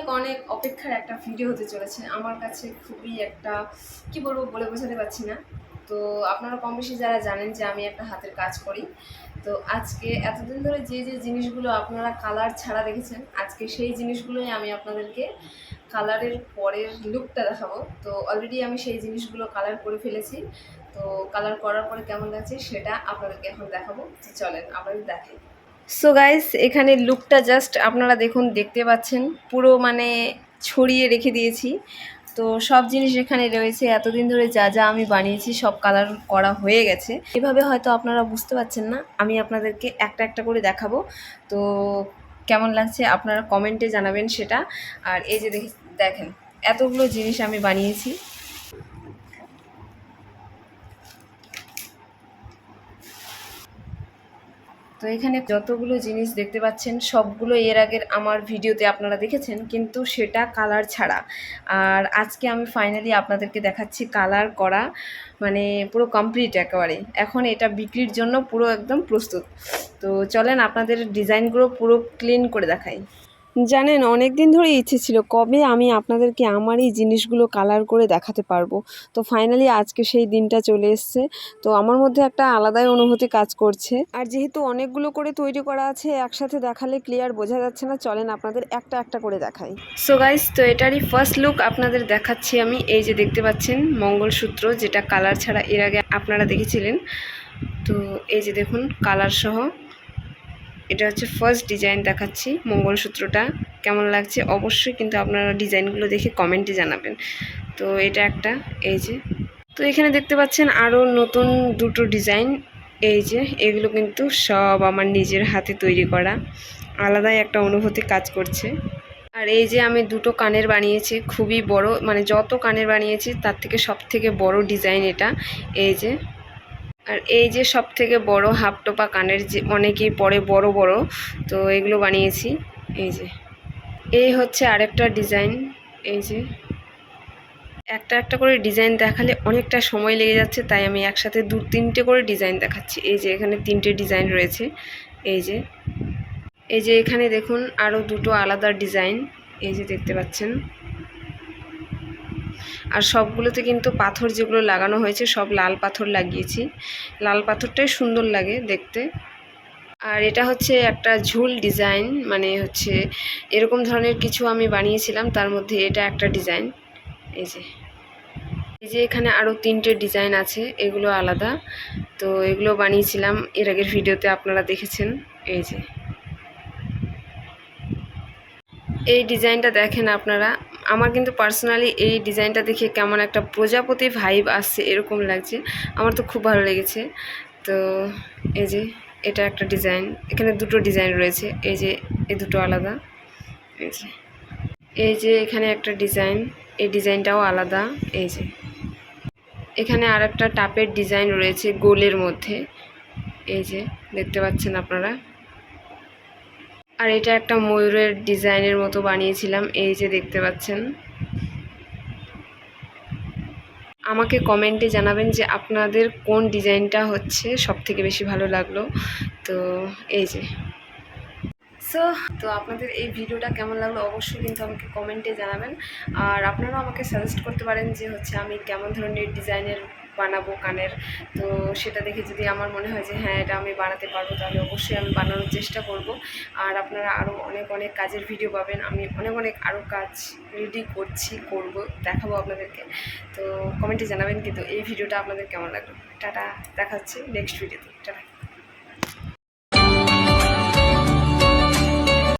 অনেক অনেক অপেক্ষার একটা ভিডিও হতে চলেছে। আমার কাছে খুবই একটা কি বলবো বলে বোঝাতে পারছি না। তো আপনারা কম বেশি যারা জানেন যে আমি একটা হাতের কাজ করি, তো আজকে এতদিন ধরে যে যে জিনিসগুলো আপনারা কালার ছাড়া দেখেছেন, আজকে সেই জিনিসগুলোই আমি আপনাদেরকে কালারের পরের লুকটা দেখাবো। তো অলরেডি আমি সেই জিনিসগুলো কালার করে ফেলেছি। তো কালার করার পরে কেমন লাগছে সেটা আপনাদেরকে এখন দেখাবো। চলেন আপনাদের দেখাই। সো গাইস, এখানে লুকটা জাস্ট আপনারা দেখুন, দেখতে পাচ্ছেন পুরো মানে ছড়িয়ে রেখে দিয়েছি। তো সব জিনিস এখানে রয়েছে, এতদিন ধরে যা যা আমি বানিয়েছি সব কালার করা হয়ে গেছে। এভাবে হয়তো আপনারা বুঝতে পারছেন না, আমি আপনাদেরকে একটা একটা করে দেখাবো। তো কেমন লাগছে আপনারা কমেন্টে জানাবেন সেটা। আর এই যে দেখেন এতগুলো জিনিস আমি বানিয়েছি। তো এখানে যতগুলো জিনিস দেখতে পাচ্ছেন সবগুলো এর আগের আমার ভিডিওতে আপনারা দেখেছেন, কিন্তু সেটা কালার ছাড়া। আর আজকে আমি ফাইনালি আপনাদেরকে দেখাচ্ছি কালার করা, মানে পুরো কমপ্লিট একেবারে। এখন এটা বিক্রির জন্য পুরো একদম প্রস্তুত। তো চলেন আপনাদের ডিজাইনগুলো পুরো ক্লিন করে দেখাই। জানেন, অনেক দিন ধরে ইচ্ছে ছিল কবে আমি আপনাদেরকে আমার এই জিনিসগুলো কালার করে দেখাতে পারবো। তো ফাইনালি আজকে সেই দিনটা চলে এসছে। তো আমার মধ্যে একটা আলাদাই অনুভূতি কাজ করছে। আর যেহেতু অনেকগুলো করে তৈরি করা আছে, একসাথে দেখালে ক্লিয়ার বোঝা যাচ্ছে না, চলেন আপনাদের একটা একটা করে দেখাই। সো গাইস, তো এটারই ফার্স্ট লুক আপনাদের দেখাচ্ছি আমি। এই যে দেখতে পাচ্ছেন মঙ্গলসূত্র, যেটা কালার ছাড়া এর আগে আপনারা দেখেছিলেন। তো এই যে দেখুন কালার সহ, এটা হচ্ছে ফার্স্ট ডিজাইন দেখাচ্ছি। মঙ্গলসূত্রটা কেমন লাগছে অবশ্যই কিন্তু আপনারা ডিজাইনগুলো দেখে কমেন্টে জানাবেন। তো এটা একটা, এই যে। তো এখানে দেখতে পাচ্ছেন আরও নতুন দুটো ডিজাইন। এই যে এগুলো কিন্তু সব আমার নিজের হাতে তৈরি করা, আলাদাই একটা অনুভূতি কাজ করছে। আর এই যে আমি দুটো কানের বানিয়েছি, খুবই বড়, মানে যত কানের বানিয়েছি তার থেকে সব থেকে বড় ডিজাইন এটা। এই যে, আর এই যে সব থেকে বড় হাফ টোপা কানের, যে অনেকেই পরে বড় বড়, তো এগুলো বানিয়েছি। এই যে এই হচ্ছে আরেকটা ডিজাইন। এই যে একটা একটা করে ডিজাইন দেখালে অনেকটা সময় লেগে যাচ্ছে, তাই আমি একসাথে দু তিনটে করে ডিজাইন দেখাচ্ছি। এই যে এখানে তিনটে ডিজাইন রয়েছে। এই যে এখানে দেখুন আরও দুটো আলাদা ডিজাইন, এই যে দেখতে পাচ্ছেন। আর সবগুলোতে কিন্তু পাথর যেগুলো লাগানো হয়েছে সব লাল পাথর লাগিয়েছি। লাল পাথরটাই সুন্দর লাগে দেখতে। আর এটা হচ্ছে একটা ঝুল ডিজাইন, মানে হচ্ছে এরকম ধরনের কিছু আমি বানিয়েছিলাম, তার মধ্যে এটা একটা ডিজাইন। এই যে এখানে আরও তিনটে ডিজাইন আছে, এগুলো আলাদা। তো এগুলো বানিয়েছিলাম এর আগের ভিডিওতে আপনারা দেখেছেন। এই যে এই ডিজাইনটা দেখেন আপনারা, আমার কিন্তু পার্সোনালি এই ডিজাইনটা দেখে কেমন একটা প্রজাপতি ভাইব আসছে এরকম লাগছে, আমার তো খুব ভালো লেগেছে। তো এই যে এটা একটা ডিজাইন, এখানে দুটো ডিজাইন রয়েছে। এই যে এই দুটো আলাদা। এই যে এখানে একটা ডিজাইন, এই ডিজাইনটাও আলাদা। এই যে এখানে আর একটা টাপের ডিজাইন রয়েছে গোলের মধ্যে, এই যে দেখতে পাচ্ছেন আপনারা। আর এটা একটা ময়ূরের ডিজাইনের মতো বানিয়েছিলাম, এই যে দেখতে পাচ্ছেন। আমাকে কমেন্টে জানাবেন যে আপনাদের কোন ডিজাইনটা হচ্ছে সবথেকে বেশি ভালো লাগলো। তো এই যে তো আপনাদের এই ভিডিওটা কেমন লাগলো অবশ্যই কিন্তু আমাকে কমেন্টে জানাবেন। আর আপনারাও আমাকে সাজেস্ট করতে পারেন যে হচ্ছে আমি কেমন ধরনের ডিজাইনের বানাবো কানের। তো সেটা দেখে যদি আমার মনে হয় যে হ্যাঁ এটা আমি বানাতে পারবো, তাহলে অবশ্যই আমি বানানোর চেষ্টা করব। আর আপনারা আরও অনেক অনেক কাজের ভিডিও পাবেন, আমি অনেক অনেক আরও কাজ রেডি করব, দেখাবো আপনাদেরকে। তো কমেন্টে জানাবেন কিন্তু এই ভিডিওটা আপনাদের কেমন লাগলো। টাটা, দেখা হচ্ছে নেক্সট ভিডিওতে। টাটা।